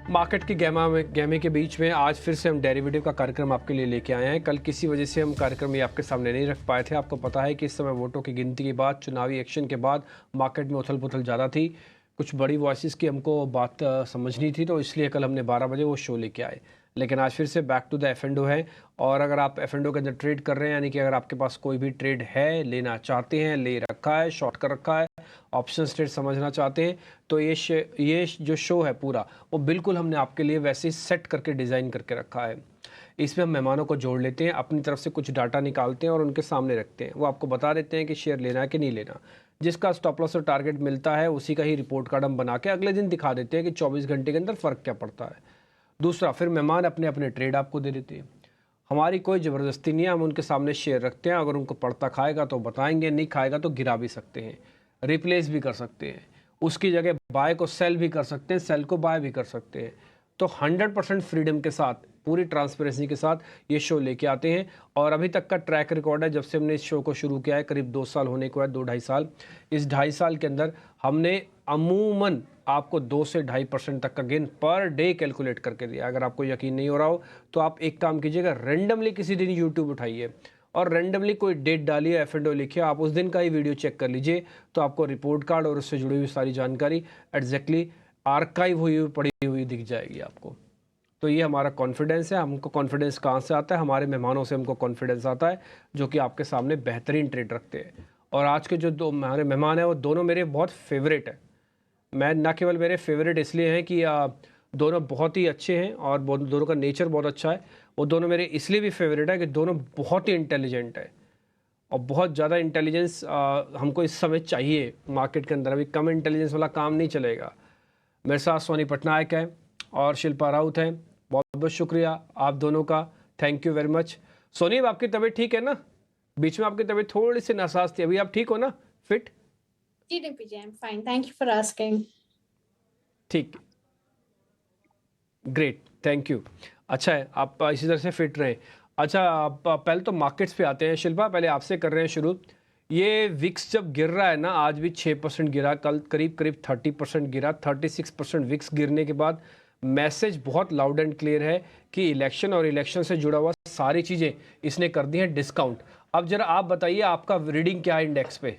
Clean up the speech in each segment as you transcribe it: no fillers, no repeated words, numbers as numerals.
Market की गहमे के बीच में आज फिर से हम डेरिवेटिव का कार्यक्रम आपके लिए लेके आए हैं। कल किसी वजह से हम कार्यक्रम ये आपके सामने नहीं रख पाए थे। आपको पता है कि इस समय वोटों की गिनती के बाद, चुनावी एक्शन के बाद मार्केट में उथल पुथल ज़्यादा थी। कुछ बड़ी वॉइसेस की हमको बात समझनी थी, तो इसलिए कल हमने 12 बजे वो शो लेके आए। लेकिन आज फिर से बैक टू द एफ&ओ है। और अगर आप एफ&ओ के अंदर ट्रेड कर रहे हैं, यानी कि अगर आपके पास कोई भी ट्रेड है, लेना चाहते हैं, ले रखा है, शॉर्ट कर रखा है, ऑप्शन ट्रेड समझना चाहते हैं, तो ये जो शो है पूरा, वो बिल्कुल हमने आपके लिए वैसे ही सेट करके डिज़ाइन करके रखा है। इसमें हम मेहमानों को जोड़ लेते हैं, अपनी तरफ से कुछ डाटा निकालते हैं और उनके सामने रखते हैं। वो आपको बता देते हैं कि शेयर लेना है कि नहीं लेना। जिसका स्टॉप लॉस और टारगेट मिलता है, उसी का ही रिपोर्ट कार्ड हम बना के अगले दिन दिखा देते हैं कि 24 घंटे के अंदर फ़र्क क्या पड़ता है। दूसरा, फिर मेहमान अपने अपने ट्रेड आपको दे देते हैं। हमारी कोई ज़बरदस्ती नहीं है, हम उनके सामने शेयर रखते हैं। अगर उनको पड़ता खाएगा तो बताएंगे, नहीं खाएगा तो गिरा भी सकते हैं, रिप्लेस भी कर सकते हैं। उसकी जगह बाय को सेल भी कर सकते हैं, सेल को बाय भी कर सकते हैं। तो 100% फ्रीडम के साथ, पूरी ट्रांसपेरेंसी के साथ ये शो लेके आते हैं। और अभी तक का ट्रैक रिकॉर्ड है, जब से हमने इस शो को शुरू किया है, करीब 2 साल होने को है, 2-2.5 साल। इस 2.5 साल के अंदर हमने अमूमन आपको 2 से 2.5% तक का गेन पर डे कैलकुलेट करके दिया। अगर आपको यकीन नहीं हो रहा हो तो आप एक काम कीजिएगा, रेंडमली किसी दिन यूट्यूब उठाइए और रेंडमली कोई डेट डालिए, एफ&ओ लिखिए, आप उस दिन का ही वीडियो चेक कर लीजिए, तो आपको रिपोर्ट कार्ड और उससे जुड़ी हुई सारी जानकारी एग्जैक्टली आर्काइव हुई हुई पड़ी हुई दिख जाएगी आपको। तो ये हमारा कॉन्फिडेंस है। हमको कॉन्फिडेंस कहाँ से आता है? हमारे मेहमानों से हमको कॉन्फिडेंस आता है, जो कि आपके सामने बेहतरीन ट्रेड रखते हैं। और आज के जो दो हमारे मेहमान हैं, वो दोनों मेरे बहुत फेवरेट हैं। मैं ना केवल मेरे फेवरेट इसलिए हैं कि दोनों बहुत ही अच्छे हैं और दोनों का नेचर बहुत अच्छा है। वो दोनों मेरे इसलिए भी फेवरेट है कि दोनों बहुत ही इंटेलिजेंट है और बहुत ज़्यादा इंटेलिजेंस हमको इस समय चाहिए मार्केट के अंदर। अभी कम इंटेलिजेंस वाला काम नहीं चलेगा। मेरे साथ सोनी पटनायक है और शिल्पा राउत हैं। बहुत बहुत शुक्रिया आप दोनों का, thank you very much. Soni, अब आपकी तबीयत ठीक है ना? बीच में आपकी तबीयत थोड़ी सी नासाज थी, अभी आप ठीक हो ना? फिट? जी DPJ, I'm fine. Thank you for asking. ठीक, ग्रेट, थैंक यू। अच्छा है, आप इसी तरह से फिट रहें। अच्छा, आप पहले तो मार्केट्स पे आते हैं। शिल्पा, पहले आपसे कर रहे हैं शुरू। ये विक्स जब गिर रहा है ना, आज भी 6% गिरा, कल करीब करीब 30% गिरा। 36% विक्स गिरने के बाद मैसेज बहुत लाउड एंड क्लियर है कि इलेक्शन और इलेक्शन से जुड़ा हुआ सारी चीज़ें इसने कर दी हैं डिस्काउंट। अब जरा आप बताइए, आपका रीडिंग क्या है इंडेक्स पे?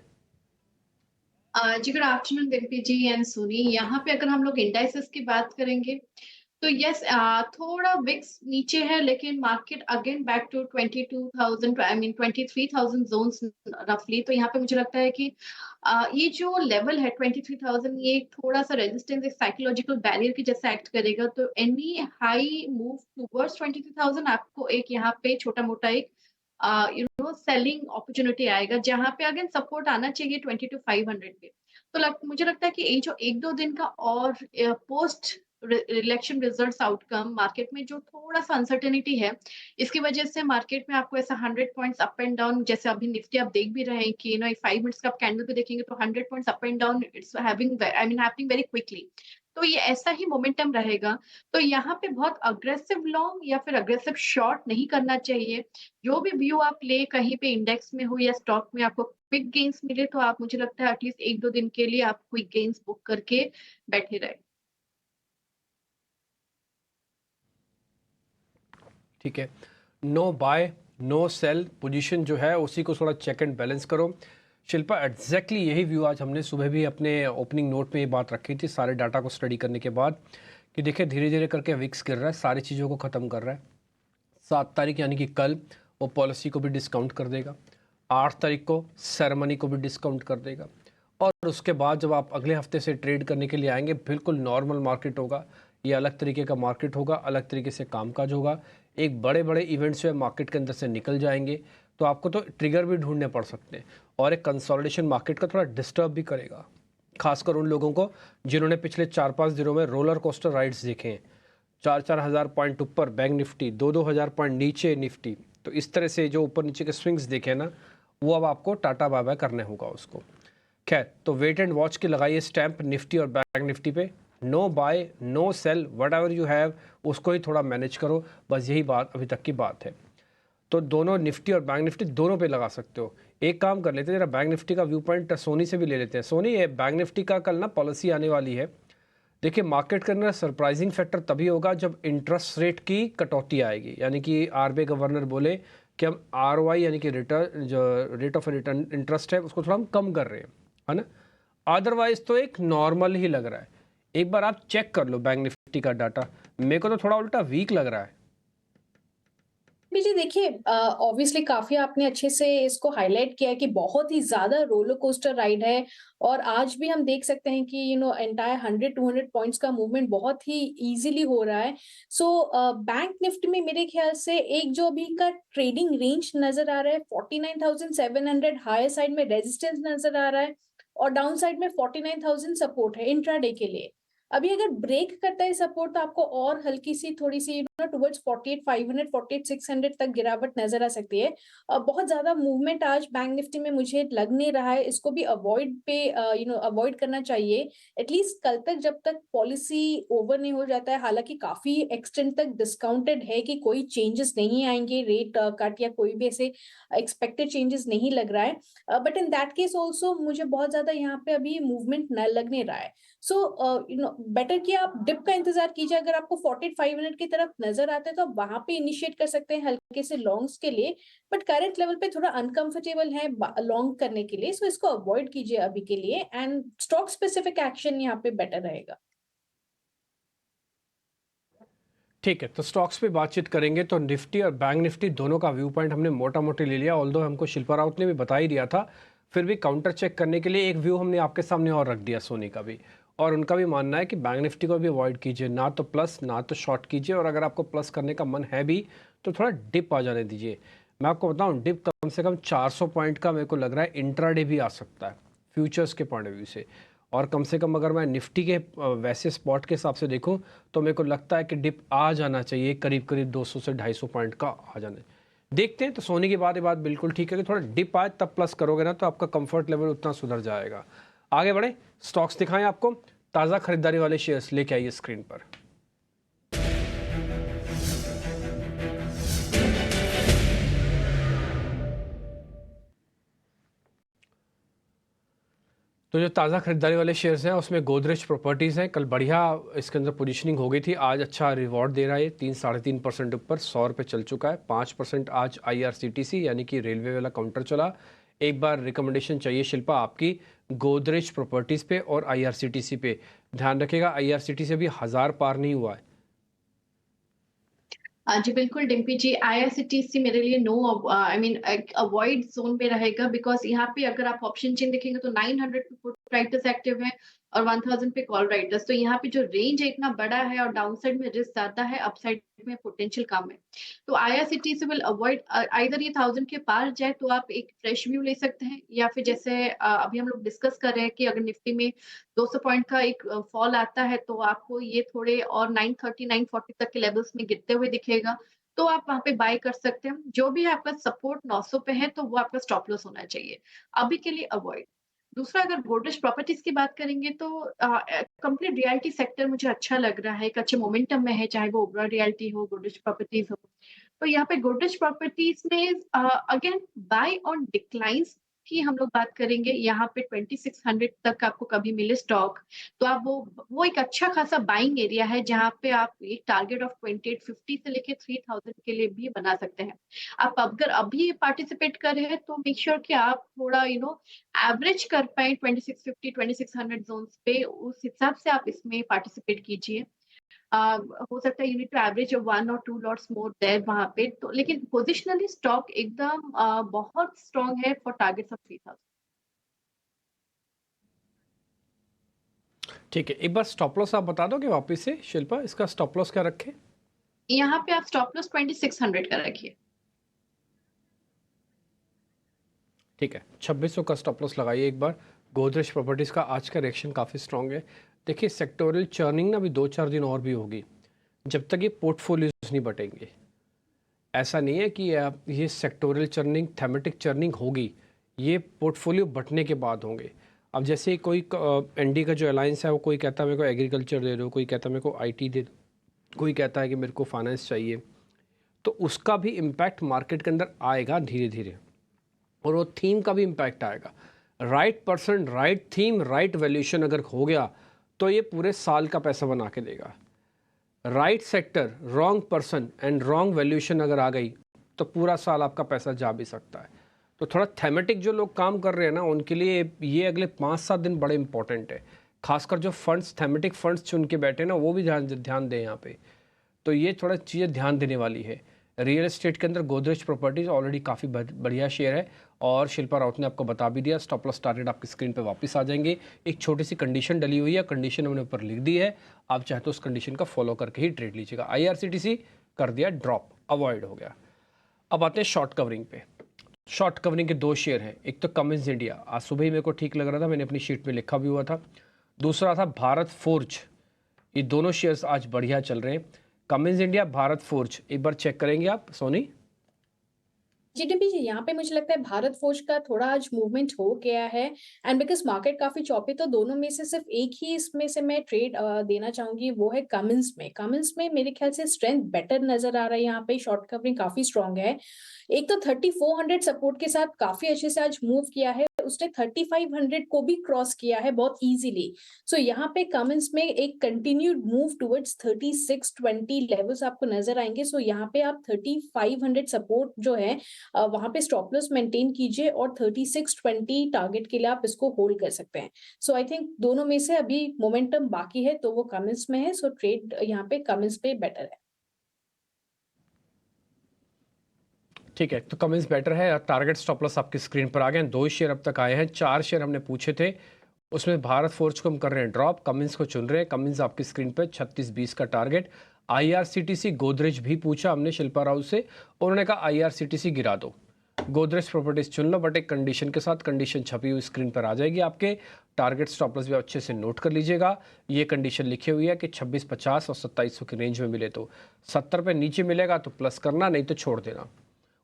जी good afternoon Divya ji and Soni. यहाँ पे अगर हम लोग इंडाइसेस की बात करेंगे तो यस, थोड़ा विक्स नीचे है, लेकिन market again back to 22,000, I mean 23,000 zones रफली। तो यहाँ पे मुझे लगता है कि ये जो लेवल है 23,000, ये थोड़ा सा रेजिस्टेंस, एक साइकोलॉजिकल बैरियर की जैसा एक्ट करेगा। तो एनी हाई मूव टूवर्ड्स 23,000 आपको एक यहाँ पे छोटा मोटा एक सेलिंग अपॉर्चुनिटी आएगा, जहाँ पे अगेन सपोर्ट आना चाहिए 22,500 पे। तो मुझे लगता है कि ये जो 1-2 दिन का और post election results outcome market में जो थोड़ा-सा अनसर्टेनिटी है, इसकी वजह से मार्केट में आपको ऐसा 100 पॉइंट्स अप एंड डाउन, जैसे अभी निफ्टी आप देख भी रहे हैं कि 5 मिनट्स का आप कैंडल पे देखेंगे तो 100 points up and down, it's having I mean happening very quickly. तो ये ऐसा ही मोमेंटम रहेगा। तो यहाँ पे बहुत अग्रेसिव लॉन्ग या फिर अग्रेसिव शॉर्ट नहीं करना चाहिए। जो भी व्यू आप ले, कहीं पे इंडेक्स में हो या स्टॉक में आपको क्विक गेन्स मिले, तो आप, मुझे लगता है एटलीस्ट 1-2 दिन के लिए आप क्विक गेन्स बुक करके बैठे रहे। ठीक है, no buy no sell position जो है उसी को थोड़ा चेक एंड बैलेंस करो। शिल्पा, एग्जैक्टली यही व्यू आज हमने सुबह भी अपने ओपनिंग नोट में ये बात रखी थी, सारे डाटा को स्टडी करने के बाद, कि देखिए धीरे धीरे करके विक्स गिर रहा है, सारी चीज़ों को ख़त्म कर रहा है। 7 तारीख यानी कि कल वो पॉलिसी को भी डिस्काउंट कर देगा। 8 तारीख को सेरेमनी को भी डिस्काउंट कर देगा। और उसके बाद जब आप अगले हफ्ते से ट्रेड करने के लिए आएंगे, बिल्कुल नॉर्मल मार्केट होगा। ये अलग तरीके का मार्केट होगा, अलग तरीके से कामकाज होगा। एक बड़े बड़े इवेंट्स जो है मार्केट के अंदर से निकल जाएंगे, तो आपको तो ट्रिगर भी ढूंढने पड़ सकते हैं। और एक कंसोलिडेशन मार्केट का थोड़ा डिस्टर्ब भी करेगा, खासकर उन लोगों को जिन्होंने पिछले 4-5 दिनों में रोलर कोस्टर राइड्स देखे हैं। 4-4 हज़ार पॉइंट ऊपर बैंक निफ्टी, 2-2 हज़ार पॉइंट नीचे निफ्टी। तो इस तरह से जो ऊपर नीचे के स्विंग्स देखे ना, वो अब आपको टाटा बाय बाय करने होगा उसको। खैर, तो वेट एंड वॉच के लगाइए स्टैंप निफ्टी और बैंक निफ्टी पे। No buy no sell, whatever you have उसको ही थोड़ा मैनेज करो, बस यही बात अभी तक की बात है। तो दोनों निफ्टी और बैंक निफ्टी दोनों पे लगा सकते हो। एक काम कर लेते हैं, जरा बैंक निफ्टी का व्यू पॉइंट सोनी से भी ले लेते हैं। सोनी, ये बैंक निफ्टी का कल ना पॉलिसी आने वाली है, देखिए, मार्केट के अंदर सरप्राइजिंग फैक्टर तभी होगा जब इंटरेस्ट रेट की कटौती आएगी, यानी कि आरबीआई गवर्नर बोले कि हम आरओआई यानी कि रिटर्न, जो रेट ऑफ रिटर्न इंटरेस्ट है, उसको थोड़ा हम कम कर रहे हैं, है ना। अदरवाइज तो एक नॉर्मल ही लग रहा है। एक बार आप चेक कर लो बैंक निफ्टी का डाटा, मेरे को तो थोड़ा उल्टा वीक लग रहा है। जी देखिए, ऑब्वियसली काफी आपने अच्छे से इसको हाईलाइट किया है कि बहुत ही ज्यादा रोलर कोस्टर राइड है। और आज भी हम देख सकते हैं कि एंटायर 100-200 पॉइंट्स का मूवमेंट बहुत ही इजीली हो रहा है। सो बैंक निफ्टी में मेरे ख्याल से एक जो अभी का ट्रेडिंग रेंज नजर आ रहा है 49,700, हायर साइड में रेजिस्टेंस नजर आ रहा है और डाउन साइड में 49,000 सपोर्ट है इंट्राडे के लिए। अभी अगर ब्रेक करता है सपोर्ट तो आपको और हल्की सी थोड़ी सी टुवर्ड्स 48,500 48,600 तक गिरावट नजर आ सकती है। बहुत ज्यादा मूवमेंट आज बैंक निफ्टी में मुझे लग नहीं रहा है, इसको भी अवॉइड करना चाहिए एटलीस्ट कल तक, जब तक पॉलिसी ओवर नहीं हो जाता है। हालांकि काफी एक्सटेंड तक डिस्काउंटेड है कि कोई चेंजेस नहीं आएंगे, रेट कट या कोई भी ऐसे एक्सपेक्टेड चेंजेस नहीं लग रहा है। But in that case also मुझे बहुत ज्यादा यहाँ पे अभी मूवमेंट न लग नहीं रहा है। सो बेटर कि आप डिप का इंतजार कीजिए। अगर आपको 45 मिनट की तरफ नजर आते हैं तो आप वहां पे इनिशिएट कर सकते हैं हल्के से लॉन्ग्स के लिए। बट करंट लेवल पे थोड़ा अनकंफर्टेबल है लॉन्ग करने के लिए, सो इसको अवॉइड कीजिए अभी के लिए एंड स्टॉक स्पेसिफिक एक्शन यहाँ पे बेटर रहेगा। ठीक है, तो स्टॉक्स पे बातचीत करेंगे तो निफ्टी और बैंक निफ्टी दोनों का व्यू पॉइंट हमने मोटा मोटी ले लिया, ऑल्दो हमको शिल्पा राउत ने भी बता ही दिया था, फिर भी काउंटर चेक करने के लिए एक व्यू हमने आपके सामने और रख दिया सोनी का भी। और उनका भी मानना है कि बैंक निफ्टी को भी अवॉइड कीजिए, ना तो प्लस ना तो शॉर्ट कीजिए, और अगर आपको प्लस करने का मन है भी तो थोड़ा डिप आ जाने दीजिए। मैं आपको बताऊं, डिप कम से कम 400 पॉइंट का मेरे को लग रहा है इंट्राडे भी आ सकता है फ्यूचर्स के पॉइंट ऑफ व्यू से। और कम से कम अगर मैं निफ्टी के वैसे स्पॉट के हिसाब से देखूं तो मेरे को लगता है कि डिप आ जाना चाहिए, करीब करीब 200 से 250 पॉइंट का आ जाने। देखते हैं, तो सोने की बात, ये बात बिल्कुल ठीक है कि थोड़ा डिप आए तब प्लस करोगे ना, तो आपका कंफर्ट लेवल उतना सुधर जाएगा। आगे बढ़े, स्टॉक्स दिखाएं आपको। ताज़ा खरीदारी वाले शेयर्स लेके आइए स्क्रीन पर। तो जो ताज़ा खरीदारी वाले शेयर्स हैं उसमें गोदरेज प्रॉपर्टीज़ हैं। कल बढ़िया इसके अंदर पोजीशनिंग हो गई थी, आज अच्छा रिवॉर्ड दे रहा है, 3-3.5% ऊपर 100 रुपये चल चुका है। 5% आज आईआरसीटीसी यानी कि रेलवे वाला काउंटर चला। एक बार रिकमेंडेशन चाहिए शिल्पा आपकी गोदरेज प्रॉपर्टीज़ पे और आईआरसीटीसी पे। ध्यान रखिएगा आईआरसीटीसी अभी 1000 पार नहीं हुआ है। जी बिल्कुल डिम्पी जी, आईआरसीटीसी मेरे लिए no, I mean avoid zone में रहेगा, बिकॉज यहाँ पे अगर आप ऑप्शन चेन देखेंगे तो 900 पे पुट राइटर्स एक्टिव है और 1000 पे कॉल राइटर्स। तो यहाँ पे जो रेंज है इतना बड़ा है और डाउनसाइड में रिस्क ज्यादा है, अपसाइड में पोटेंशियल कम है। तो आईआरसीटीसी विल अवॉइड, आइदर ये 1000 के पार जाए तो आप एक फ्रेश व्यू ले सकते हैं, या फिर जैसे अभी हम लोग डिस्कस कर रहे हैं कि अगर निफ्टी में 200 पॉइंट का एक फॉल आता है तो आपको ये थोड़े और 930 940 तक के लेवल्स में गिरते हुए दिखेगा, तो आप वहां पे बाय कर सकते हैं। जो भी आपका सपोर्ट 900 पे है तो वो आपका स्टॉप लॉस होना चाहिए, अभी के लिए अवॉइड। दूसरा, अगर गोदरेज प्रॉपर्टीज की बात करेंगे तो कंप्लीट रियलिटी सेक्टर मुझे अच्छा लग रहा है, एक अच्छे मोमेंटम में है, चाहे वो ओबरा रियलिटी हो, गोदरेज प्रॉपर्टीज हो। तो यहाँ पे गोदरेज प्रॉपर्टीज में अगेन बाय ऑन डिक्लाइंस की हम लोग बात करेंगे। यहाँ पे 2600 तक आपको कभी मिले स्टॉक, तो आप वो एक अच्छा खासा बाइंग एरिया है, जहाँ पे आप एक टारगेट ऑफ 2850 से लेके 3000 के लिए भी बना सकते हैं। आप अगर अभी पार्टिसिपेट कर रहे हैं तो मेक श्योर कि आप थोड़ा एवरेज कर पाए 2650 2600 जोन्स पे, उस हिसाब से आप इसमें पार्टिसिपेट कीजिए। हो सकता है यू नीड टू एवरेज 1 और 2 लॉट्स मोर देयर वहां पे, तो लेकिन पोजिशनली स्टॉक एकदम बहुत स्ट्रॉन्ग है फॉर टारगेट्स ऑफ 3000। ठीक है, एक बार स्टॉप लॉस आप बता दोगे वापस से शिल्पा, इसका स्टॉप लॉस क्या रखें? यहाँ पे आप स्टॉप लॉस 2600 का रखिए। ठीक है, 2600 का स्टॉप लॉस लगाइए एक बार। गोदरेज प्रॉपर्टीज़ का आज का रिएक्शन काफ़ी स्ट्रॉन्ग है। देखिए सेक्टोरियल चर्निंग ना अभी 2-4 दिन और भी होगी, जब तक ये पोर्टफोलियोज नहीं बटेंगे। ऐसा नहीं है कि ये सेक्टोरियल चर्निंग थेमेटिक चर्निंग होगी, ये पोर्टफोलियो बटने के बाद होंगे। अब जैसे कोई एनडी का जो अलायंस है वो कोई कहता है मेरे को एग्रीकल्चर दे दो, कोई कहता है मेरे को आईटी दे दो, कोई कहता है कि मेरे को फाइनेंस चाहिए, तो उसका भी इम्पैक्ट मार्केट के अंदर आएगा धीरे धीरे, और वो थीम का भी इम्पैक्ट आएगा। Right person, right theme, right valuation अगर हो गया तो ये पूरे साल का पैसा बना के देगा। Right sector, wrong person and wrong valuation अगर आ गई तो पूरा साल आपका पैसा जा भी सकता है। तो थोड़ा थेमेटिक जो लोग काम कर रहे हैं ना, उनके लिए ये अगले 5-7 दिन बड़े इंपॉर्टेंट है। खासकर जो फंड्स, थेमेटिक फंड्स चुन के बैठे ना, वो भी ध्यान दें यहाँ पे। तो ये थोड़ा चीज़ें ध्यान देने वाली है। रियल एस्टेट के अंदर गोदरेज प्रॉपर्टीज ऑलरेडी काफ़ी बढ़िया शेयर है, और शिल्पा राउत ने आपको बता भी दिया। स्टॉप लॉस टारगेट आपकी स्क्रीन पे वापस आ जाएंगे। एक छोटी सी कंडीशन डली हुई है, कंडीशन हमने ऊपर लिख दी है, आप चाहे तो उस कंडीशन का फॉलो करके ही ट्रेड लीजिएगा। IRCTC कर दिया ड्रॉप, अवॉइड हो गया। अब आते हैं शॉर्ट कवरिंग पे। शॉर्ट कवरिंग के 2 शेयर हैं। एक तो कमिंस इंडिया, आज सुबह ही मेरे को ठीक लग रहा था, मैंने अपनी शीट में लिखा भी हुआ था। दूसरा था भारत फोर्ज। ये दोनों शेयर्स आज बढ़िया चल रहे हैं। कमिंस इंडिया, भारत फोर्ज, एक बार चेक करेंगे आप सोनी? जीडीपी जी, यहाँ पे मुझे लगता है भारत फोर्ज का थोड़ा आज मूवमेंट हो गया है, एंड बिकॉज मार्केट काफी चौपी, तो दोनों में से सिर्फ एक ही इसमें से मैं ट्रेड देना चाहूंगी, वो है कमिंस में। कमिंस में मेरे ख्याल से स्ट्रेंथ बेटर नजर आ रहा है, यहाँ पे शॉर्ट कवरिंग काफी स्ट्रांग है। एक तो 3400 सपोर्ट के साथ काफी अच्छे से आज मूव किया है, उसने 3500 को भी क्रॉस किया है बहुत इजीली। सो यहाँ पे कमिंस में एक कंटिन्यूड मूव टुवर्ड्स 3620 लेवल्स आपको नजर आएंगे। सो यहाँ पे आप 3500 सपोर्ट जो है वहां पे स्टॉप लॉस मेंटेन कीजिए, और 3620 टारगेट के लिए आप इसको होल्ड कर सकते हैं। सो आई थिंक दोनों में से अभी मोमेंटम बाकी है, तो वो कमिंस में है। सो ट्रेड यहाँ पे कमिंस पे बेटर है। ठीक है, तो कमिंस बेटर है। टारगेट स्टॉप लॉस आपकी स्क्रीन पर आ गए हैं। 2 शेयर अब तक आए हैं, 4 शेयर हमने पूछे थे, उसमें भारत फोर्ज को हम कर रहे हैं ड्रॉप, कमिंस को चुन रहे हैं। कमिंस आपकी स्क्रीन पे 3620 का टारगेट। IRCTC गोदरेज भी पूछा हमने शिल्पा राउत से, उन्होंने कहा IRCTC गिरा दो, गोदरेज प्रॉपर्टीज चुन लो, बट एक कंडीशन के साथ। कंडीशन छपी हुई स्क्रीन पर आ जाएगी आपके। टारगेट स्टॉप लॉस भी अच्छे से नोट कर लीजिएगा। ये कंडीशन लिखी हुई है कि 2650 और 2700 की रेंज में मिले तो 70 पे नीचे मिलेगा तो प्लस करना, नहीं तो छोड़ देना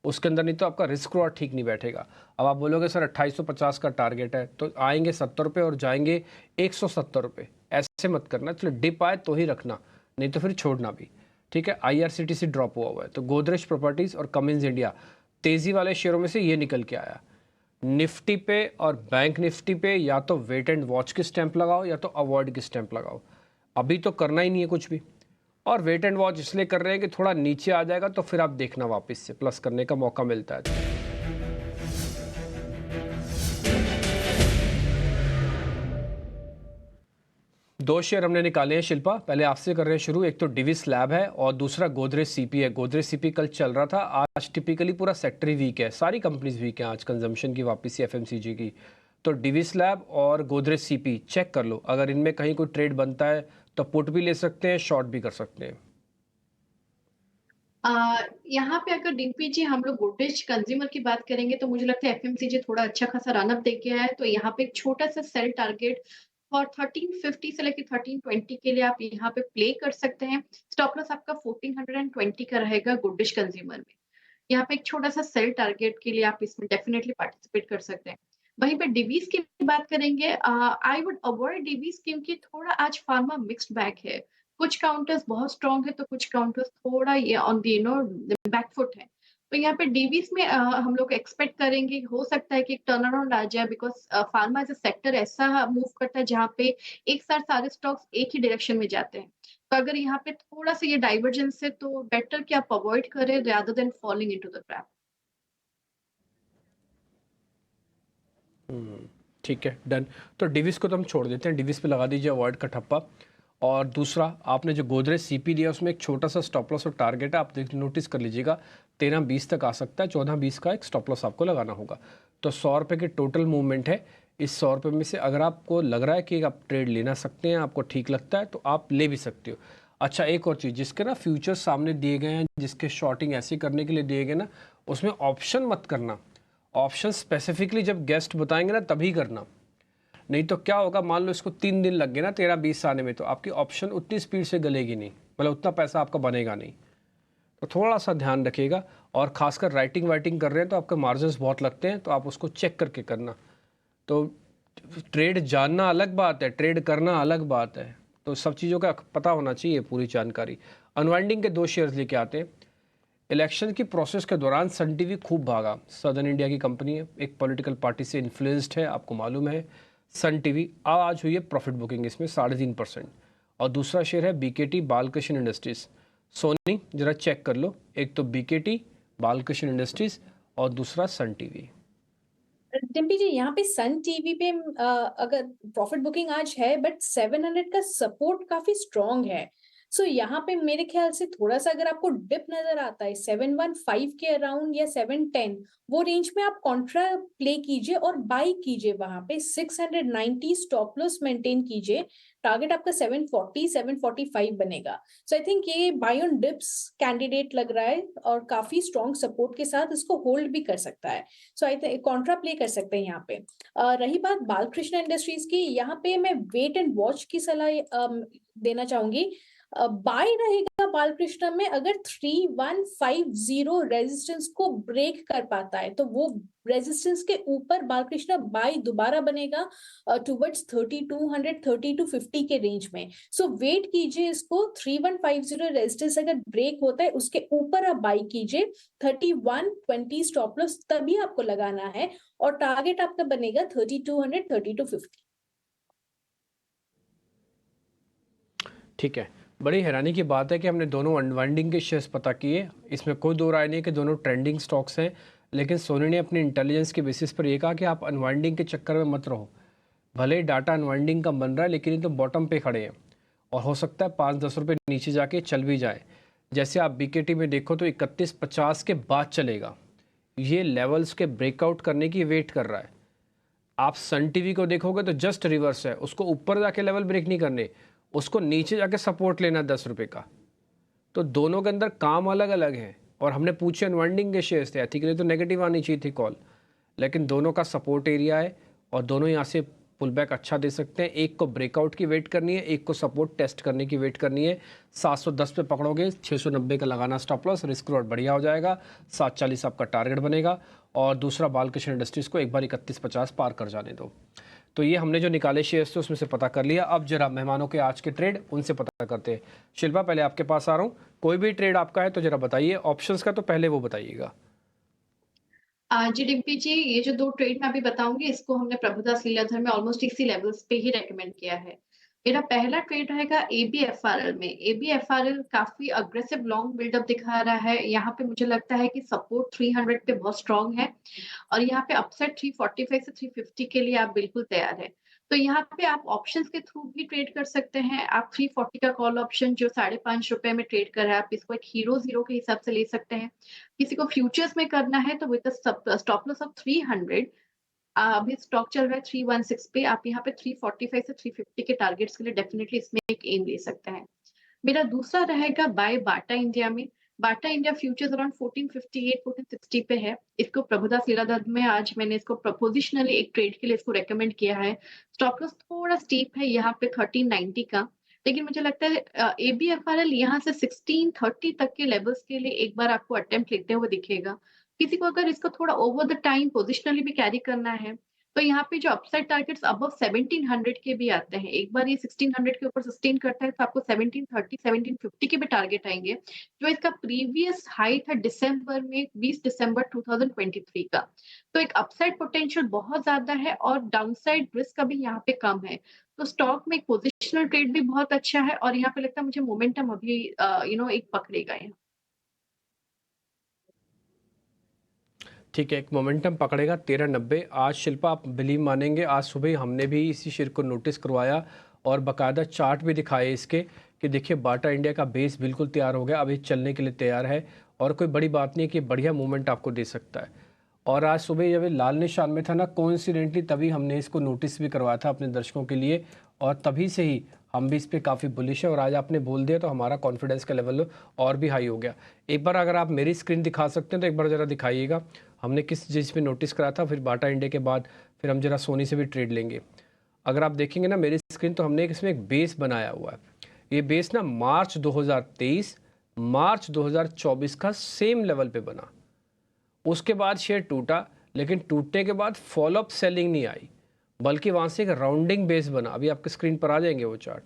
उसके अंदर, नहीं तो आपका रिस्क रॉड ठीक नहीं बैठेगा। अब आप बोलोगे सर 2850 का टारगेट है, तो आएंगे 70 रुपये और जाएंगे 170 रुपये, ऐसे मत करना। चलो डिप आए तो ही रखना, नहीं तो फिर छोड़ना भी। ठीक है, IRCTC ड्रॉप हुआ है, तो गोदरेज प्रॉपर्टीज़ और कमिंस इंडिया तेज़ी वाले शेयरों में से ये निकल के आया। निफ्टी पे और बैंक निफ्टी पे या तो वेट एंड वॉच की स्टैंप लगाओ या तो अवॉइड की स्टैंप लगाओ। अभी तो करना ही नहीं है कुछ भी, और वेट एंड वॉच इसलिए कर रहे हैं कि थोड़ा नीचे आ जाएगा तो फिर आप देखना वापस से प्लस करने का मौका मिलता है। 2 शेयर हमने निकाले हैं शिल्पा, पहले आपसे कर रहे हैं शुरू। एक तो डिविस लैब है और दूसरा गोदरेज सीपी है। गोदरेज सीपी कल चल रहा था, आज टिपिकली पूरा सेक्टर ही वीक है, सारी कंपनीज वीक हैं आज, कंजम्पशन की वापसी FMCG की। तो डिविस लैब और गोदरेज सीपी चेक कर लो, अगर इनमें कहीं कोई ट्रेड बनता है तो पुट भी ले सकते हैं, शॉर्ट भी कर सकते हैं। यहाँ पे अगर डीपीजी हम लोग गोदरेज कंज्यूमर की बात करेंगे तो मुझे लगता है एफएमसीजी थोड़ा अच्छा खासा रनअप दे के आया है, तो यहाँ पे एक छोटा सा सेल टारगेट और 1350 से लेके 1320 के लिए आप यहाँ पे प्ले कर सकते हैं। स्टॉप लॉस आपका 1420 का रहेगा गोदरेज कंज्यूमर में। यहाँ पे एक छोटा सा सेल टारगेट के लिए आप इसमें डेफिनेटली पार्टिसिपेट कर सकते हैं। वहीं पे डिवीज की बात करेंगे, आई वुड अवॉइड डिवीज क्योंकि थोड़ा आज फार्मा मिक्स्ड बैग है। कुछ काउंटर्स बहुत स्ट्रांग है तो कुछ काउंटर्स थोड़ा ये ऑन दी बैकफुट है। तो यहाँ पे डीवीज में हम लोग एक्सपेक्ट करेंगे, हो सकता है कि एक टर्न अराउंड आ जाए, because pharma as a sector ऐसा मूव करता है जहाँ पे एक साथ सारे स्टॉक्स एक ही डायरेक्शन में जाते हैं। तो अगर यहाँ पे थोड़ा सा ये डाइवर्जेंस है तो बेटर कि आप अवॉइड करें rather than falling into the trap. ठीक है, डन। तो डिविस को तो हम छोड़ देते हैं, डिविस पे लगा दीजिए अवॉइड का ठप्पा। और दूसरा, आपने जो गोदरेज सीपी लिया उसमें एक छोटा सा स्टॉप लॉस और टारगेट है, आप नोटिस कर लीजिएगा 1320 तक आ सकता है, 1420 का एक स्टॉप लॉस आपको लगाना होगा। तो 100 रुपये की टोटल मूवमेंट है। इस 100 रुपये में से अगर आपको लग रहा है कि आप ट्रेड लेना सकते हैं, आपको ठीक लगता है तो आप ले भी सकते हो। अच्छा, एक और चीज़, जिसके ना फ्यूचर्स सामने दिए गए हैं, जिसके शॉर्टिंग ऐसे करने के लिए दिए गए ना, उसमें ऑप्शन मत करना। ऑप्शन स्पेसिफिकली जब गेस्ट बताएंगे ना तभी करना, नहीं तो क्या होगा, मान लो इसको 3 दिन लग गए ना 13-20 आने में, तो आपकी ऑप्शन उतनी स्पीड से गलेगी नहीं, मतलब उतना पैसा आपका बनेगा नहीं। तो थोड़ा सा ध्यान रखिएगा। और खासकर राइटिंग वाइटिंग कर रहे हैं तो आपके मार्जिन्स बहुत लगते हैं, तो आप उसको चेक करके करना। तो ट्रेड जानना अलग बात है, ट्रेड करना अलग बात है, तो सब चीज़ों का पता होना चाहिए, पूरी जानकारी। अनवाइंडिंग के 2 शेयर्स लेके आते हैं। इलेक्शन की प्रोसेस के दौरान सन टीवी खूब भागा, सदर्न इंडिया की कंपनी है, एक पॉलिटिकल पार्टी से इन्फ्लुएंस्ड है, आपको मालूम है। सन टीवी आज हुई है प्रॉफिट बुकिंग इसमें 3.5%। और दूसरा शेयर है बीकेटी बालकृष्ण इंडस्ट्रीज। सोनी जरा चेक कर लो, एक तो बीकेटी बालकृष्ण इंडस्ट्रीज और दूसरा सन टीवी। डिम्पी जी, यहाँ पे सन टीवी पे अगर प्रॉफिट बुकिंग आज है बट 700 का सपोर्ट काफी स्ट्रॉन्ग है। सो यहाँ पे मेरे ख्याल से थोड़ा सा अगर आपको डिप नजर आता है 715 के अराउंड या 710, वो रेंज में आप कॉन्ट्रा प्ले कीजिए और बाई कीजिए। वहां पे 690 स्टॉप लॉस मेंटेन कीजिए। टारगेट आपका 740 745 बनेगा। सो आई थिंक ये बाय ऑन डिप्स कैंडिडेट लग रहा है और काफी स्ट्रॉन्ग सपोर्ट के साथ इसको होल्ड भी कर सकता है। सो आई थिंक कॉन्ट्रा प्ले कर सकते हैं यहाँ पे। रही बात बालकृष्ण इंडस्ट्रीज की, यहाँ पे मैं वेट एंड वॉच की सलाह देना चाहूंगी। बाय रहेगा बालकृष्ण में अगर 3150 रेजिस्टेंस को ब्रेक कर पाता है, तो वो रेजिस्टेंस के ऊपर बालकृष्ण बाय दोबारा बनेगा टुवर्ड्स 3200 3250 के रेंज में। सो वेट कीजिए इसको। 3150 रेजिस्टेंस अगर ब्रेक होता है उसके ऊपर आप बाय कीजिए। 3120 स्टॉप लॉस तभी आपको लगाना है और टारगेट आपका बनेगा 3200 3250। ठीक है, बड़ी हैरानी की बात है कि हमने दोनों अनवाइंडिंग के शेयर्स पता किए, इसमें कोई दो राय नहीं कि दोनों ट्रेंडिंग स्टॉक्स हैं। लेकिन सोनी ने अपनी इंटेलिजेंस के बेसिस पर यह कहा कि आप अनवाइंडिंग के चक्कर में मत रहो। भले ही डाटा अनवाइंडिंग का बन रहा है लेकिन ये तो बॉटम पे खड़े हैं और हो सकता है 5-10 रुपये नीचे जाके चल भी जाए। जैसे आप बीकेटी में देखो तो 3150 के बाद चलेगा, ये लेवल्स के ब्रेकआउट करने की वेट कर रहा है। आप सन टीवी को देखोगे तो जस्ट रिवर्स है, उसको ऊपर जाके लेवल ब्रेक नहीं करने, उसको नीचे जाके सपोर्ट लेना 10 रुपये का। तो दोनों के अंदर काम अलग अलग है। और हमने पूछे अनवाइंडिंग के शेयर्स थे, एथिकली तो नेगेटिव आनी चाहिए थी कॉल, लेकिन दोनों का सपोर्ट एरिया है और दोनों यहाँ से पुल बैक अच्छा दे सकते हैं। एक को ब्रेकआउट की वेट करनी है, एक को सपोर्ट टेस्ट करने की वेट करनी है। 710 पे पकड़ोगे, 690 का लगाना स्टॉप लॉस, रिस्क रिवॉर्ड बढ़िया हो जाएगा। 740 आपका टारगेट बनेगा। और दूसरा बालकृष्ण इंडस्ट्रीज को एक बार 3150 पार कर जाने दो। तो ये हमने जो निकाले शेयर्स थे उसमें से पता कर लिया। अब जरा मेहमानों के आज के ट्रेड उनसे पता करते हैं। शिल्पा, पहले आपके पास आ रहा हूँ, कोई भी ट्रेड आपका है तो जरा बताइए। ऑप्शंस का तो पहले वो बताइएगा। जी डिम्पी जी, ये जो 2 ट्रेड मैं अभी बताऊंगी इसको हमने प्रभुदास लीलाधर में ऑलमोस्ट इसी लेवल्स पे ही रेकमेंड किया है। मेरा पहला ट्रेड रहेगा एबीएफआरएल में। एबीएफआरएल काफी अग्रेसिव लॉन्ग बिल्डअप दिखा रहा है। यहाँ पे मुझे लगता है कि सपोर्ट 300 पे बहुत स्ट्रांग है और यहाँ पे अपसाइड 345 से 350 के लिए आप बिल्कुल तैयार है। तो यहाँ पे आप ऑप्शंस के थ्रू भी ट्रेड कर सकते हैं। आप 340 का कॉल ऑप्शन जो 5.5 रुपए में ट्रेड कर रहा है, आप इसको एक हीरो जीरो के हिसाब से ले सकते हैं। किसी को फ्यूचर्स में करना है तो विद स्टॉप लॉस ऑफ 300, अभी स्टॉक चल रहा है 316 पे, आप यहाँ पे 345 से 350 के टारगेट्स के लिए डेफिनेटली इसमें एक एम ले सकते हैं। मेरा दूसरा रहेगा बाय बाटा इंडिया में। बाटा इंडिया फ्यूचर्स अराउंड 1458 1460 पे है। इसको प्रभुदास लीलाधर में आज मैंने इसको प्रपोजिशनली एक ट्रेड के लिए इसको रेकमेंड किया है। स्टॉप लॉस थोड़ा स्टीप है यहाँ पे 1390 का, लेकिन मुझे लगता है एबीएफआरएल यहाँ से 1630 तक के लेवल्स के लिए एक बार आपको अटेम्प्ट लेते हुए दिखेगा। किसी को अगर इसको थोड़ा ओवर द टाइम पोजिशनली भी कैरी करना है तो यहाँ पे जो अपसाइड टारगेट्स अबव 1700 के भी आते हैं। एक बार ये 1600 के ऊपर सस्टेन करता है तो आपको 1730 1750 के भी टारगेट आएंगे, जो इसका प्रीवियस हाई था दिसंबर में 20 दिसंबर 2023 का। तो एक अपसाइड पोटेंशियल बहुत ज्यादा है और डाउनसाइड रिस्क अभी यहाँ पे कम है। तो स्टॉक में एक पोजिशनल ट्रेड भी बहुत अच्छा है और यहाँ पे लगता है मुझे मोमेंटम अभी एक पकड़ेगा यहाँ। ठीक है, एक मोमेंटम पकड़ेगा 1390। आज शिल्पा आप बिलीव मानेंगे, आज सुबह हमने भी इसी शेयर को नोटिस करवाया और बाकायदा चार्ट भी दिखाए इसके कि देखिए बाटा इंडिया का बेस बिल्कुल तैयार हो गया, अभी चलने के लिए तैयार है और कोई बड़ी बात नहीं है कि बढ़िया मूवमेंट आपको दे सकता है। और आज सुबह जब ये लाल निशान में था ना, कोइंसिडेंटली तभी हमने इसको नोटिस भी करवाया था अपने दर्शकों के लिए और तभी से ही हम भी इस पर काफ़ी बुलिश है। और आज आपने बोल दिया तो हमारा कॉन्फिडेंस का लेवल और भी हाई हो गया। एक बार अगर आप मेरी स्क्रीन दिखा सकते हैं तो एक बार ज़रा दिखाइएगा हमने किस चीज़ पे नोटिस करा था। फिर बाटा इंडिया के बाद फिर हम जरा सोनी से भी ट्रेड लेंगे। अगर आप देखेंगे ना मेरी स्क्रीन तो हमने इसमें एक बेस बनाया हुआ है। ये बेस ना मार्च 2023 मार्च 2024 का सेम लेवल पे बना। उसके बाद शेयर टूटा, लेकिन टूटने के बाद फॉलोअप सेलिंग नहीं आई, बल्कि वहाँ से एक राउंडिंग बेस बना। अभी आपके स्क्रीन पर आ जाएंगे वो चार्ट।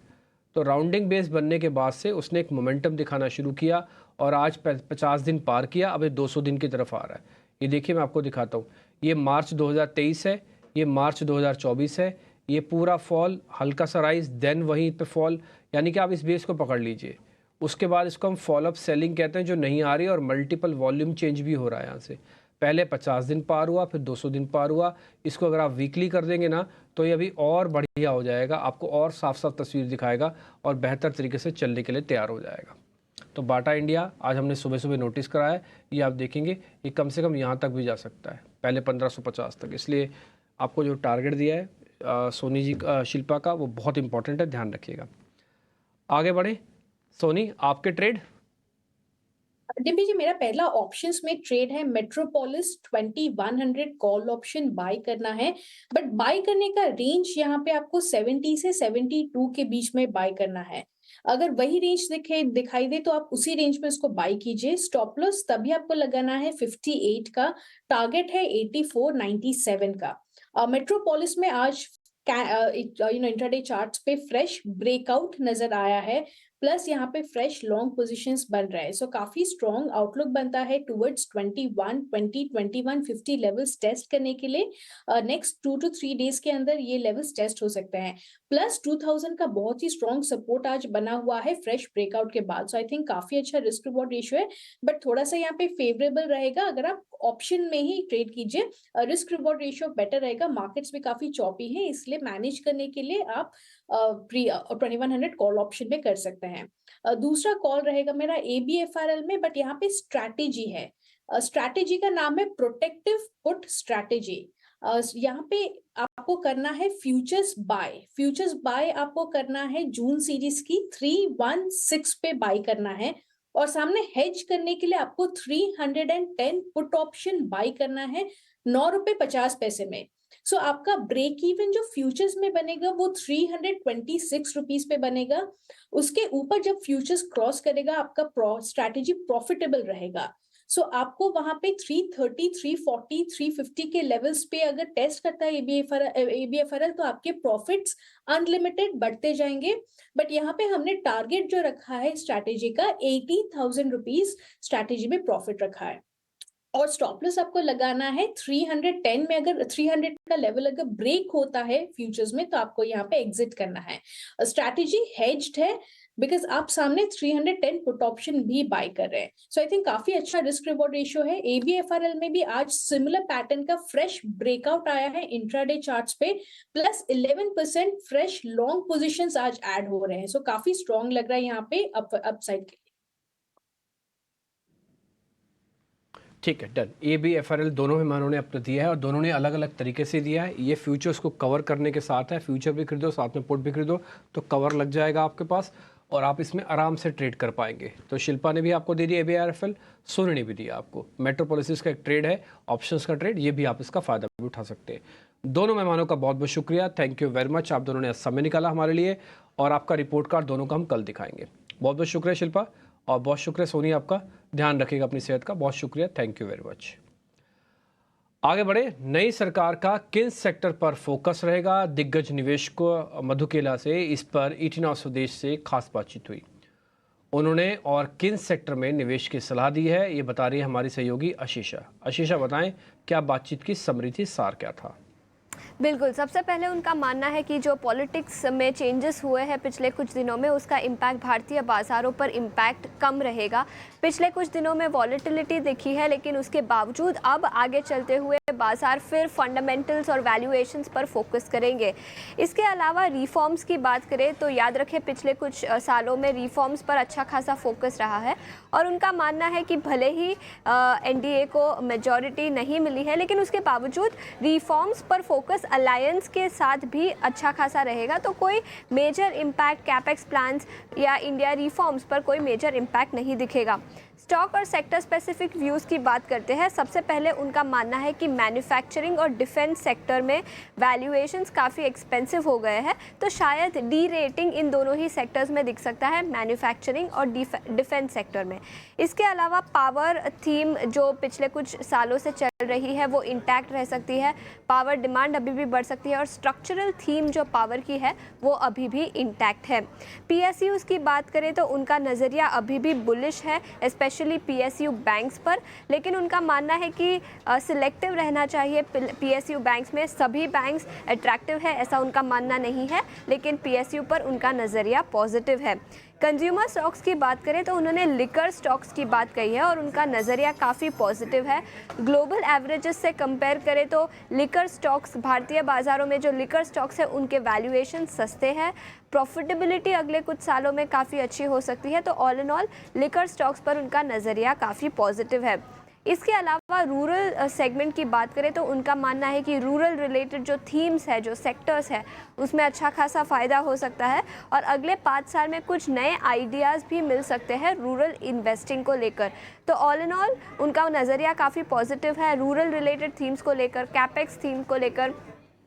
तो राउंडिंग बेस बनने के बाद से उसने एक मोमेंटम दिखाना शुरू किया और आज 50 दिन पार किया, अभी 200 दिन की तरफ आ रहा है। ये देखिए मैं आपको दिखाता हूँ, ये मार्च 2023 है, ये मार्च 2024 है, ये पूरा फॉल, हल्का सा राइज, देन वहीं पे फॉल, यानी कि आप इस बेस को पकड़ लीजिए। उसके बाद इसको हम फॉल अप सेलिंग कहते हैं, जो नहीं आ रही और मल्टीपल वॉल्यूम चेंज भी हो रहा है यहाँ से। पहले 50 दिन पार हुआ, फिर 200 दिन पार हुआ। इसको अगर आप वीकली कर देंगे ना तो ये अभी और बढ़िया हो जाएगा, आपको और साफ साफ तस्वीर दिखाएगा और बेहतर तरीके से चलने के लिए तैयार हो जाएगा। तो बाटा इंडिया आज हमने सुबह सुबह नोटिस कराया है, ये आप देखेंगे ये कम से कम यहाँ तक भी जा सकता है, पहले 1550 तक। इसलिए आपको जो टारगेट दिया है सोनी जी शिल्पा का, वो बहुत इंपॉर्टेंट है, ध्यान रखिएगा। आगे बढ़े सोनी, आपके ट्रेड। दिव्य जी, मेरा पहला ऑप्शंस में ट्रेड है मेट्रोपोलिस 2100 कॉल ऑप्शन बाय करना है, बट बाय करने का रेंज यहाँ पे आपको 70 से 72 के बीच में बाय करना है। अगर वही रेंज दिखाई दे तो आप उसी रेंज में इसको बाय कीजिए। स्टॉप लॉस तभी आपको लगाना है 58 का, टारगेट है 8497 का। मेट्रोपोलिस में आज इंट्राडे चार्ट्स पे फ्रेश ब्रेकआउट नजर आया है, प्लस यहाँ पे फ्रेश लॉन्ग पोजीशंस बन रहा है। सो काफी स्ट्रॉन्ग आउटलुक बनता है टुवर्ड्स 2150 लेवल्स टेस्ट करने के लिए। नेक्स्ट 2 to 3 डेज के अंदर ये लेवल्स टेस्ट हो सकते हैं। प्लस 2000 का बहुत ही स्ट्रॉन्ग सपोर्ट आज बना हुआ है फ्रेश ब्रेकआउट के बाद। सो आई थिंक काफी अच्छा रिस्क रिवॉर्ड रेशियो है, बट थोड़ा सा यहाँ पे फेवरेबल रहेगा अगर आप ऑप्शन में ही ट्रेड कीजिए। रिस्क रिवॉर्ड रेशियो बेटर रहेगा, मार्केट्स भी काफी चॉपी है, इसलिए मैनेज करने के लिए आप 2100 कॉल ऑप्शन में कर सकते हैं। दूसरा कॉल रहेगा मेरा ABFRL में, बट यहाँ पे स्ट्रैटेजी है। स्ट्रैटेजी का नाम है प्रोटेक्टिव पुट स्ट्रैटेजी। यहाँ पे आपको करना है फ्यूचर्स बाय आपको करना है जून सीरीज की 316 पे बाय करना है, और सामने हेज करने के लिए आपको 310 पुट ऑप्शन बाय करना है 9 रुपए 50 पैसे में। सो आपका ब्रेक इवन जो फ्यूचर्स में बनेगा वो 326 रुपीज पे बनेगा। उसके ऊपर जब फ्यूचर्स क्रॉस करेगा आपका स्ट्रैटेजी प्रॉफिटेबल रहेगा। सो आपको वहां पे 330, 340, 350 के लेवल्स पे अगर टेस्ट करता है ABFRL तो आपके प्रॉफिट्स अनलिमिटेड बढ़ते जाएंगे। बट यहाँ पे हमने टारगेट जो रखा है स्ट्रैटेजी का 80,000 रुपीज स्ट्रैटेजी में प्रॉफिट रखा है, और स्टॉप लॉस आपको लगाना है 310 में। अगर 300 का लेवल अगर ब्रेक होता है फ्यूचर्स में तो आपको यहाँ पे एग्जिट करना है। स्ट्रैटेजी हेज्ड है बिकॉज आप सामने 310 पुट ऑप्शन भी बाय कर रहे हैं। सो आई थिंक काफी अच्छा रिस्क रिवॉर्ड रेशियो है। ABFRL में भी आज सिमिलर पैटर्न का फ्रेश ब्रेकआउट आया है इंट्राडे चार्ट्स पे, प्लस 11% फ्रेश लॉन्ग पोजीशंस आज ऐड हो रहे हैं। सो काफी स्ट्रॉन्ग लग रहा है यहाँ पे अपसाइड के। ठीक है, डन। ABFRL दोनों मेहमानों ने अपना दिया है और दोनों ने अलग अलग तरीके से दिया है। ये फ्यूचर्स को कवर करने के साथ है, फ्यूचर भी खरीदो साथ में पुट भी खरीदो तो कवर लग जाएगा आपके पास और आप इसमें आराम से ट्रेड कर पाएंगे। तो शिल्पा ने भी आपको दे दिया ABFRL, सोनी ने भी दिया आपको। मेट्रोपोलिस का एक ट्रेड है, ऑप्शंस का ट्रेड, ये भी आप इसका फ़ायदा भी उठा सकते हैं। दोनों मेहमानों का बहुत बहुत शुक्रिया, थैंक यू वेरी मच। आप दोनों ने समय निकाला हमारे लिए और आपका रिपोर्ट कार्ड दोनों का हम कल दिखाएंगे। बहुत बहुत शुक्रिया शिल्पा और बहुत शुक्रिया सोनी, आपका ध्यान रखिएगा अपनी सेहत का, बहुत शुक्रिया, थैंक यू वेरी मच। आगे बढ़े, नई सरकार का किन सेक्टर पर फोकस रहेगा? दिग्गज निवेशक मधु केला से इस पर ET Now स्वदेश से खास बातचीत हुई। उन्होंने और किन सेक्टर में निवेश की सलाह दी है, ये बता रही है हमारी सहयोगी आशीषा। आशीषा बताएं क्या बातचीत की समरी थी, सार क्या था? बिल्कुल, सबसे पहले उनका मानना है कि जो पॉलिटिक्स में चेंजेस हुए हैं पिछले कुछ दिनों में, उसका इम्पैक्ट भारतीय बाज़ारों पर इम्पैक्ट कम रहेगा। पिछले कुछ दिनों में वॉलेटिलिटी दिखी है, लेकिन उसके बावजूद अब आगे चलते हुए बाज़ार फिर फंडामेंटल्स और वैल्यूएशंस पर फोकस करेंगे। इसके अलावा रिफॉर्म्स की बात करें तो याद रखें पिछले कुछ सालों में रिफॉर्म्स पर अच्छा खासा फोकस रहा है और उनका मानना है कि भले ही NDA को मेजॉरिटी नहीं मिली है, लेकिन उसके बावजूद रिफॉर्म्स पर फोकस अलायंस के साथ भी अच्छा खासा रहेगा। तो कोई मेजर इम्पैक्ट कैपेक्स प्लान्स या इंडिया रिफॉर्म्स पर कोई मेजर इम्पैक्ट नहीं दिखेगा। स्टॉक और सेक्टर स्पेसिफिक व्यूज़ की बात करते हैं। सबसे पहले उनका मानना है कि मैन्युफैक्चरिंग और डिफेंस सेक्टर में वैल्यूएशंस काफ़ी एक्सपेंसिव हो गए हैं, तो शायद डी रेटिंग इन दोनों ही सेक्टर्स में दिख सकता है, मैन्युफैक्चरिंग और डिफेंस सेक्टर में। इसके अलावा पावर थीम जो पिछले कुछ सालों से चल रही है वो इंटैक्ट रह सकती है, पावर डिमांड अभी भी बढ़ सकती है और स्ट्रक्चरल थीम जो पावर की है वो अभी भी इंटैक्ट है। पीएसयूज़ की बात करें तो उनका नज़रिया अभी भी बुलिश है, स्पेशली पीएसयू बैंक्स पर, लेकिन उनका मानना है कि सिलेक्टिव रहना चाहिए पीएसयू बैंक्स में। सभी बैंक्स अट्रैक्टिव है ऐसा उनका मानना नहीं है, लेकिन पीएसयू पर उनका नज़रिया पॉजिटिव है। कंज्यूमर स्टॉक्स की बात करें तो उन्होंने लिकर स्टॉक्स की बात कही है और उनका नज़रिया काफ़ी पॉजिटिव है। ग्लोबल एवरेजेस से कंपेयर करें तो लिकर स्टॉक्स, भारतीय बाज़ारों में जो लिकर स्टॉक्स है उनके वैल्यूएशन सस्ते हैं, प्रॉफिटेबिलिटी अगले कुछ सालों में काफ़ी अच्छी हो सकती है। तो all in all liquor stocks पर उनका नज़रिया काफ़ी पॉजिटिव है। इसके अलावा रूरल सेगमेंट की बात करें तो उनका मानना है कि रूरल रिलेटेड जो थीम्स है, जो सेक्टर्स है, उसमें अच्छा खासा फ़ायदा हो सकता है और अगले 5 साल में कुछ नए आइडियाज़ भी मिल सकते हैं रूरल इन्वेस्टिंग को लेकर। तो ऑल इन ऑल उनका नज़रिया काफ़ी पॉजिटिव है रूरल रिलेटेड थीम्स को लेकर, कैपेक्स थीम को लेकर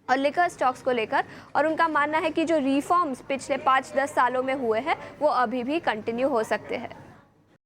और लिकर स्टॉक्स को लेकर, और उनका मानना है कि जो रिफॉर्म्स पिछले 5-10 सालों में हुए हैं वो अभी भी कंटिन्यू हो सकते हैं।